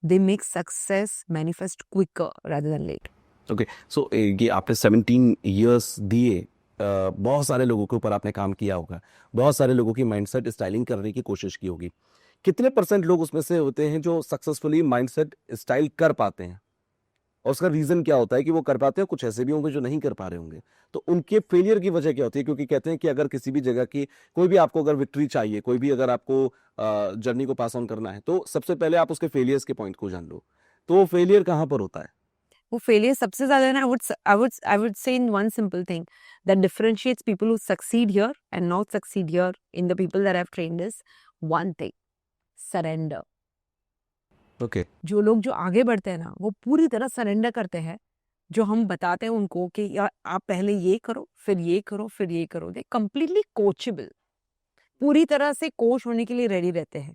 they make success manifest quicker rather than late. Okay so ये आपने 17 years दिए, बहुत सारे लोगों के ऊपर आपने काम किया होगा, बहुत सारे लोगों की माइंडसेट स्टाइलिंग करने की कोशिश की होगी. कितने % लोग उसमें से होते हैं जो सक्सेसफुली माइंडसेट स्टाइल कर पाते हैं, और उसका रीजन क्या होता है कि वो कर पाते हैं? कुछ ऐसे भी होंगे जो नहीं कर पा रहे होंगे, तो उनके फेलियर की वजह क्या होती है? क्योंकि कहते हैं कि अगर किसी भी जगह की कोई भी आपको अगर विक्ट्री चाहिए, कोई भी अगर आपको जर्नी को पास ऑन करना है, तो सबसे पहले आप उसके फेलियर्स के पॉइंट को जान लो. तो वो फेलियर कहाँ पर होता है? वो फेलियर सबसे ज्यादा ना, I would say in one simple thing that differentiates people who succeed here and not succeed here in the people that I've trained is one thing: surrender. Okay जो लोग जो आगे बढ़ते हैं ना, वो पूरी तरह सरेंडर करते हैं. जो हम बताते हैं उनको कि यार आप पहले ये करो, फिर ये करो, फिर ये करो. दे कंप्लीटली कोचेबल, पूरी तरह से कोच होने के लिए रेडी रहते हैं.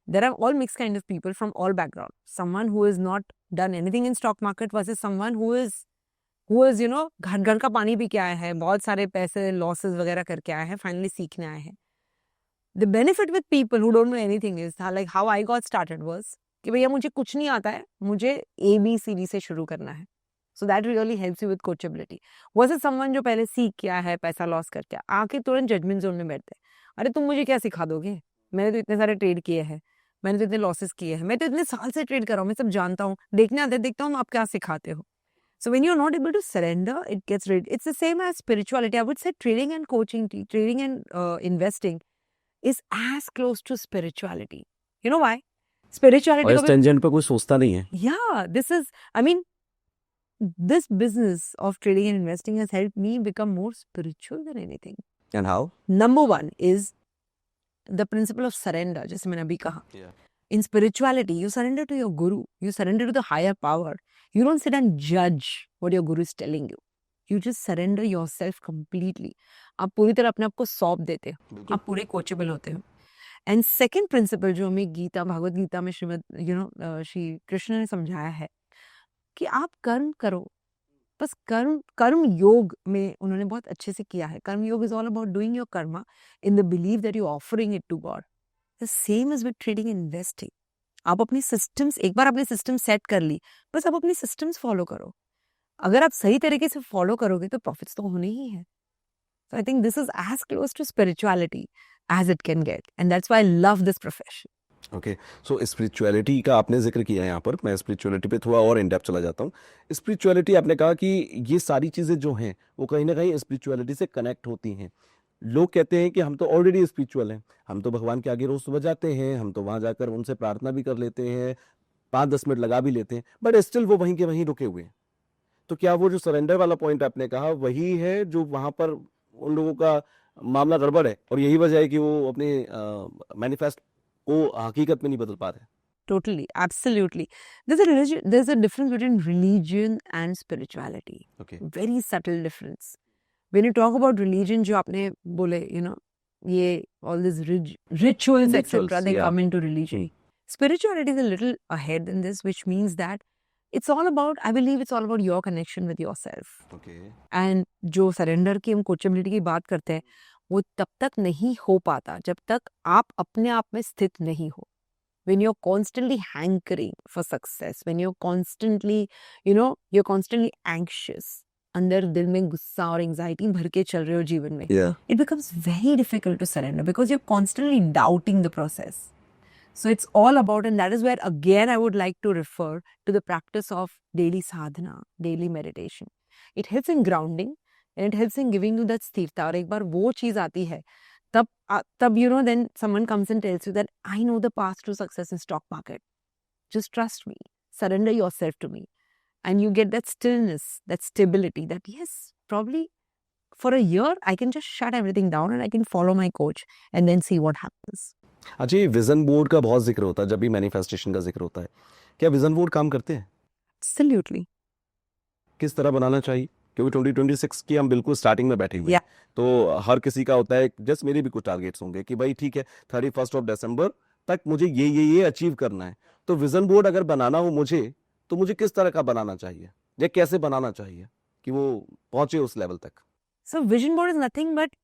There are all mixed kind of people from all backgrounds. Someone who has not done anything in stock market versus someone who is घर घर का पानी पी के आया है, बहुत सारे पैसे लॉसेस वगैरह करके आया है, फाइनली सीखने आए हैं. The benefit with people who don't know anything is like how I got started was कि भैया मुझे कुछ नहीं आता है, मुझे ABCD से शुरू करना है. So that really helps you with coachability. Versus someone जो पहले सीख किया है, पैसा लॉस करके आके तुरंत जजमेंट जोन में बैठते हैं. अरे तुम मुझे क्या सिखा दोगे? मैंने तो इतने सारे ट्रेड किए हैं, मैंने तो इतने लॉसेस किए हैं, मैं तो इतने साल से ट्रेड कर रहा हूँ, मैं सब जानता हूँ, देखने आते देखता हूँ आप क्या सिखाते हो. So when you're not able to surrender, it gets rid. It's the same as spirituality. I would say trading and coaching, trading and investing is as close to spirituality. You know why? Spirituality. और इस tangent पे कोई सोचता नहीं है. Yeah, this business of trading and investing has helped me become more spiritual than anything. And how? Number one is the principle of surrender, जैसे मैंने अभी कहा. In spirituality, you surrender to your guru. You surrender to the higher power. You don't sit and judge what your guru is telling you. You just surrender yourself completely. आप पूरी तरह अपने आप को सौंप देते हो. आप पूरे कोचेबल होते हो. एंड सेकेंड प्रिंसिपल जो हमें भगवत गीता में श्री कृष्ण ने समझाया है कि आप कर्म करो. बस कर्म योग में उन्होंने बहुत अच्छे से किया है. Karma yoga is all about doing your karma in the believe that you offering it to God. The same is with trading and investing. आप अपनी सिस्टम्स, एक बार आपने सिस्टम सेट कर ली, बस आप अपनी सिस्टम्स फॉलो करो. अगर आप सही तरीके से फॉलो करोगे तो प्रॉफिट्स तो होने ही है. So I think this is as close to spirituality as it can get, and that's why I love this profession. Okay so spirituality का आपने जिक्र किया है यहाँ पर. मैं स्पिरिचुअलिटी पे थोड़ा और इन डेप्थ चला जाता हूँ. स्पिरिचुअलिटी आपने कहा कि ये सारी चीज़ें जो हैं वो कहीं ना कहीं स्पिरिचुअलिटी से कनेक्ट होती हैं. लोग कहते हैं कि हम तो ऑलरेडी स्पिरिचुअल हैं, हम तो भगवान के आगे रोज सुबह जाते हैं, हम तो वहाँ जाकर उनसे प्रार्थना भी कर लेते हैं, 5-10 मिनट लगा भी लेते हैं, बट स्टिल वो वहीं के वहीं रुके हुए हैं. तो क्या वो जो सरेंडर वाला पॉइंट आपने कहा वही है जो वहाँ पर उन लोगों का मामला गड़बड़ है, और यही वजह है कि वो अपने मैनिफेस्ट को हकीकत में नहीं बदल पा रहे? Totally, absolutely. There's a difference between religion and spirituality. Okay. Very subtle difference. When you talk about religion, जो आपने बोले, ये all these rituals, etc., they come into religion. Spirituality is a little ahead than this, which means that I believe it's all about your connection with yourself. Okay. And जो surrender की हम coachability की बात करते हैं, वो तब तक नहीं हो पाता जब तक आप अपने आप में स्थित नहीं हो. When you're constantly hankering for success, when you're constantly, you're constantly anxious, अंदर दिल में गुस्सा और एंजाइटी भर के चल रहे हो जीवन में, it becomes very difficult to surrender because you're constantly doubting the process. So it's all about, and that is where again I would like to refer to the practice of daily sadhana, daily meditation. It helps in grounding and it helps in giving you that sthirta. और एक बार वो चीज आती है तब then someone comes and tells you that I know the path to success in stock market. Just trust me. surrender yourself to me. And you get that stillness, that stability, that yes, probably for a year, I can just shut everything down and I can follow my coach and then see what happens. अच्छा, ये vision board का बहुत जिक्र होता है जब भी manifestation का जिक्र होता है, क्या विजन बोर्ड काम करते हैं? Absolutely. किस तरह बनाना चाहिए? क्योंकि 2026 की हम बिल्कुल स्टार्टिंग में बैठे हुए हैं, Yeah. तो हर किसी का होता है, जस्ट मेरे भी कुछ टारगेट्स होंगे कि भाई ठीक है 31 ऑफ दिसंबर तक मुझे ये अचीव करना है। तो विजन बोर्ड अगर बनाना हो मुझे, तो मुझे किस तरह का बनाना चाहिए या कैसे बनाना चाहिए कि वो पहुंचे उस लेवल तक? So vision board is nothing but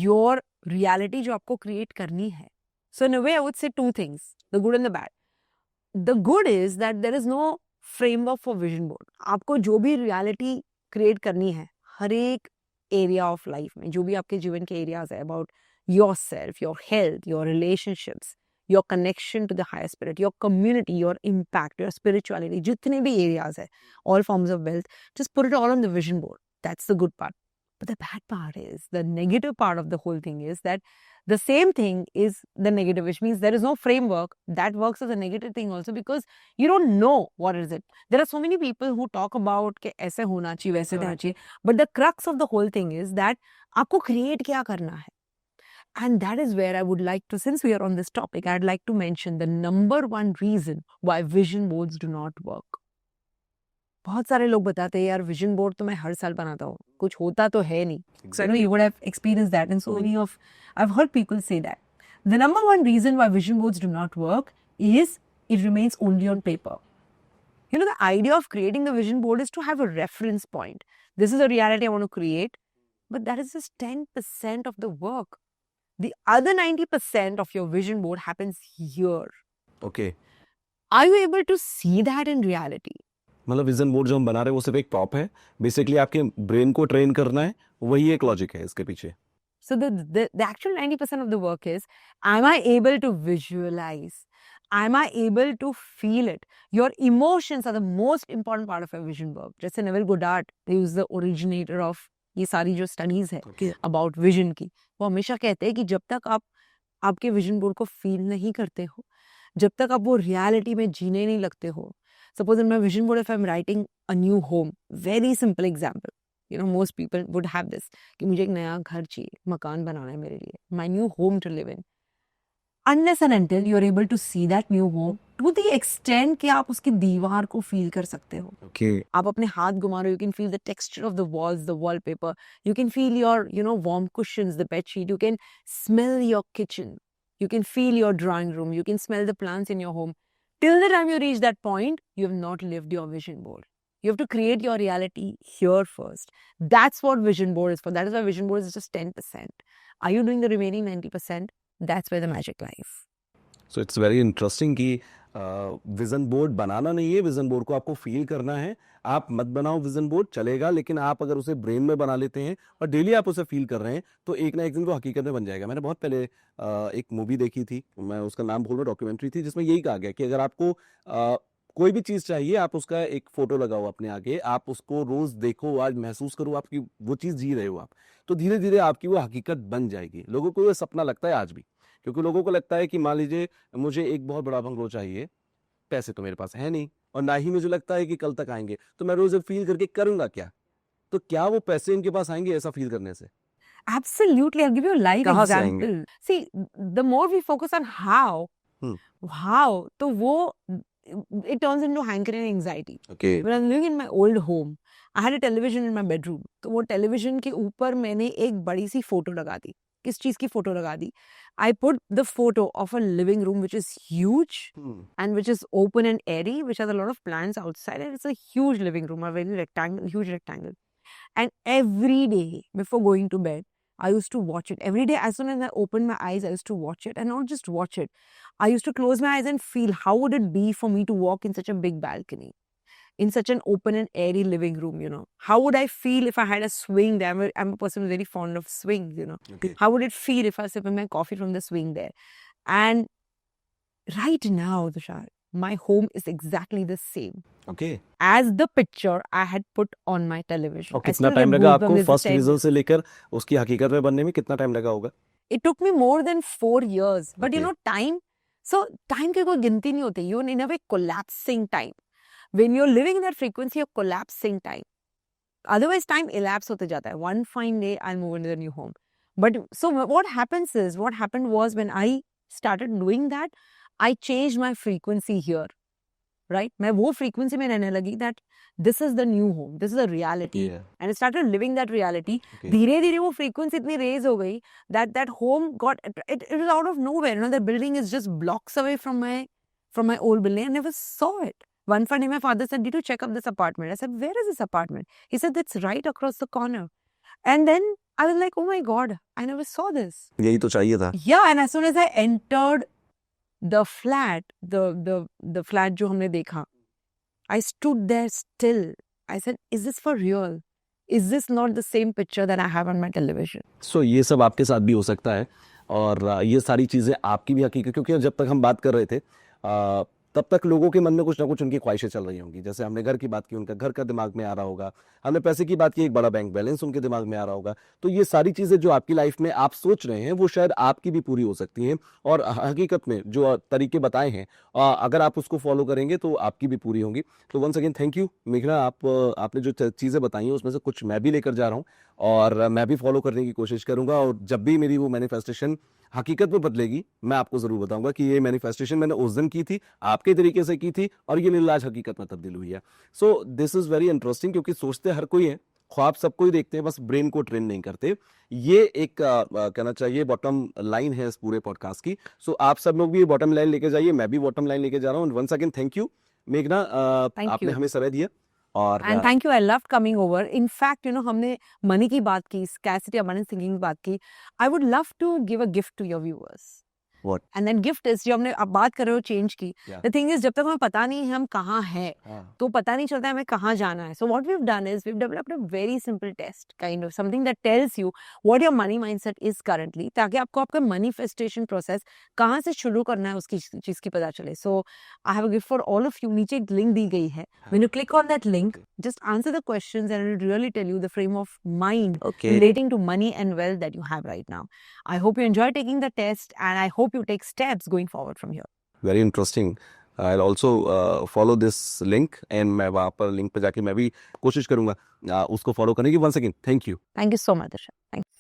your reality जो आपको create करनी है. So in a way, I would say two things, the good and the bad. The good is that there is no framework for vision board. आपको जो भी reality create करनी है, हर एक area of life में, जो भी आपके जीवन के areas है, about yourself, your health, your relationships, your connection to the higher spirit, your community, your impact, your spirituality, जितने भी areas है, all forms of wealth, just put it all on the vision board. That's the good part. But the bad part is, the negative part of the whole thing is that the same thing is the negative, which means there is no framework that works as a negative thing also, because you don't know what is it. There are so many people who talk about कि ऐसे होना चाहिए, वैसे होना चाहिए, but the crux of the whole thing is that आपको create क्या करना है. And that is where I would like to, since we are on this topic, I'd like to mention the number one reason why vision boards do not work. बहुत सारे लोग बताते हैं यार विजन बोर्ड तो मैं हर साल बनाता हूँ, कुछ होता तो है नहीं. So, you would have experienced that, and so many of, I've heard people say that. The number one reason why vision boards do not work is it remains only on paper. The idea of creating a vision board is to have a reference point. This is a reality I want to create, but that is just 10% of the work. The other 90% of your vision board happens here. Okay. Are you able to see that in reality? मतलब vision board जो हम बना रहे हैं वो सिर्फ एक prop है, बेसिकली आपके ब्रेन को ट्रेन करना है, वही एक लॉजिक है इसके पीछे. So the actual 90% of the work is, am I able to visualize? Am I able to feel it? Your emotions are the most important part of a vision work. जैसे Neville Goddard, he is the originator of ये सारी जो studies है about vision की, वो हमेशा कहते हैं कि जब तक आप आपके विजन बोर्ड को फील नहीं करते हो, जब तक आप वो रियलिटी में जीने नहीं लगते हो. Suppose in my vision board, if I'm writing a new home, very simple example, most people would have this, कि मुझे एक नया घर चाहिए, मकान बनाना है मेरे लिए, my new home to live in. Unless and until you're able to see that new home to the extent कि आप उसकी दीवार को feel कर सकते हो. Okay. आप अपने हाथ घुमा रहे हो, you can feel the texture of the walls, the wallpaper, you can feel your, warm cushions, the bed sheet, you can smell your kitchen, you can feel your drawing room, you can smell the plants in your home. Till the time you reach that point, you have not lived your vision board. You have to create your reality here first. That's what vision board is for. That is why vision board is just 10%. Are you doing the remaining 90%? That's where the magic lies. So it's very interesting कि vision board बनाना नहीं है, vision board को आपको feel करना है. आप मत बनाओ विजन बोर्ड, चलेगा, लेकिन आप अगर उसे ब्रेन में बना लेते हैं और डेली आप उसे फील कर रहे हैं तो एक ना एक दिन वो हकीकत में बन जाएगा. मैंने बहुत पहले एक मूवी देखी थी, मैं उसका नाम भूल रहा हूं, डॉक्यूमेंट्री थी, जिसमें यही कहा गया कि अगर आपको कोई भी चीज चाहिए, आप उसका एक फोटो लगाओ अपने आगे, आप उसको रोज देखो, आज महसूस करो, आपकी वो चीज जी रहे हो आप, तो धीरे धीरे आपकी वो हकीकत बन जाएगी. लोगों को ये सपना लगता है आज भी, क्योंकि लोगों को लगता है कि मान लीजिए मुझे एक बहुत बड़ा बंगलो चाहिए, पैसे तो मेरे पास है नहीं, और ना ही मुझे लगता है कि कल तक आएंगे, तो मैं रोज फील करके करूंगा क्या? तो क्या वो पैसे इनके पास आएंगे ऐसा फील करने से? Absolutely. I'll give you a live कहाँ से example. आएंगे? See, the more we focus on how, तो वो it turns into hankering anxiety. Okay. When I was living in my old home, I had a television in my bedroom. तो वो television के ऊपर मैंने एक बड़ी सी फोटो लगा दी. किस चीज की फोटो लगा दी? I put the photo of a living room which is huge and which is open and airy, which has a lot of plants outside, and it's a huge living room, a very huge rectangle. And every day before going to bed, I used to watch it. Every day, as soon as I opened my eyes, I used to watch it, and not just watch it. I used to close my eyes and feel how would it be for me to walk in such a big balcony, in such an open and airy living room, How would I feel if I had a swing there? I'm a person who's very fond of swings, Okay. How would it feel if I was sipping my coffee from the swing there? And right now, Tushar, my home is exactly the same Okay. as the picture I had put on my television. और I कितना still time लगा remember आपको them first as visual से लेकर उसकी हकीकत में बनने में? कितना टाइम लगा होगा? It took me more than 4 years. But Okay. time, so time की कोई गिनती नहीं होती. You're in a way collapsing time. when you're living in that frequency, you're collapsing time. Otherwise, time elapse होते जाता है. One fine day, I'll move into the new home. But so what happened was when I started doing that, I changed my frequency here, right? मैं वो frequency में रहने लगी that this is the new home, this is a reality. Yeah. And I started living that reality. Okay. धीरे धीरे वो frequency इतनी raise हो गई that home got, it was out of nowhere. You know, the building is just blocks away from my old building. I never saw it. One fine day, my father said, "Did you check up this apartment?" I said, "Where is this apartment?" He said, "It's right across the corner." And then I was like, "Oh my God, I never saw this." यही तो चाहिए था. Yeah, and as soon as I entered the flat, the flat जो हमने देखा, I stood there still. I said, "Is this for real? Is this not the same picture that I have on my television?" So ये सब आपके साथ भी हो सकता है और ये सारी चीज़ें आपकी भी हकीकत, क्योंकि जब तक हम बात कर रहे थे तब तक लोगों के मन में कुछ ना कुछ उनकी ख्वाहिशें चल रही होंगी. जैसे हमने घर की बात की, उनका घर का दिमाग में आ रहा होगा. हमने पैसे की बात की, एक बड़ा बैंक बैलेंस उनके दिमाग में आ रहा होगा. तो ये सारी चीज़ें जो आपकी लाइफ में आप सोच रहे हैं वो शायद आपकी भी पूरी हो सकती हैं और हकीकत में जो तरीके बताए हैं अगर आप उसको फॉलो करेंगे तो आपकी भी पूरी होंगी. तो वंस अगेन थैंक यू मेघना, आपने जो चीज़ें बताई हैं उसमें से कुछ मैं भी लेकर जा रहा हूँ और मैं भी फॉलो करने की कोशिश करूँगा. और जब भी मेरी वो मैनिफेस्टेशन हकीकत में बदलेगी मैं आपको ज़रूर बताऊंगा कि ये मैनिफेस्टेशन मैंने उस दिन की थी, आपके तरीके से की थी और ये मेरी आज हकीकत में तब्दील हुई है. So this is very interesting, क्योंकि सोचते हर कोई है, ख्वाब सबको ही देखते हैं, बस ब्रेन को ट्रेन नहीं करते. ये एक कहना चाहिए बॉटम लाइन है इस पूरे पॉडकास्ट की. सो आप सब लोग भी ये बॉटम लाइन लेके जाइए, मैं भी बॉटम लाइन लेके जा रहा हूँ. वंस अगेन थैंक यू मेघना, आपने हमें समय दिया. और And thank you, I loved coming over. In fact, you know, हमने money की बात की, scarcity abundance thinking की बात की. I would love to give a gift to your viewers. What? And then gift is जो हमने अब बात कर रहे हो चेंज की. Yeah. The thing is, जब तक हमें पता नहीं है हम कहाँ हैं, हाँ. तो पता नहीं चलता है हमें कहाँ जाना है. So what we've done is we've developed a very simple test, kind of something that tells you what your money mindset is currently, ताकि आपको आपका manifestation process कहाँ से शुरू करना है उसकी चीज़ की पता चले. So I have a gift for all of you. नीचे एक link दी गई है. When you click on that link, just answer the questions and it will really tell you the frame of mind relating to money and wealth that you have right now. I hope you enjoy taking the test and I hope you take steps going forward from here. Very interesting. I'll also follow this link and मैं वहाँ पर link पे जाके मैं भी कोशिश करूँगा उसको फॉलो करने की. Once again, thank you. Thank you so much, Darshan. Thank you.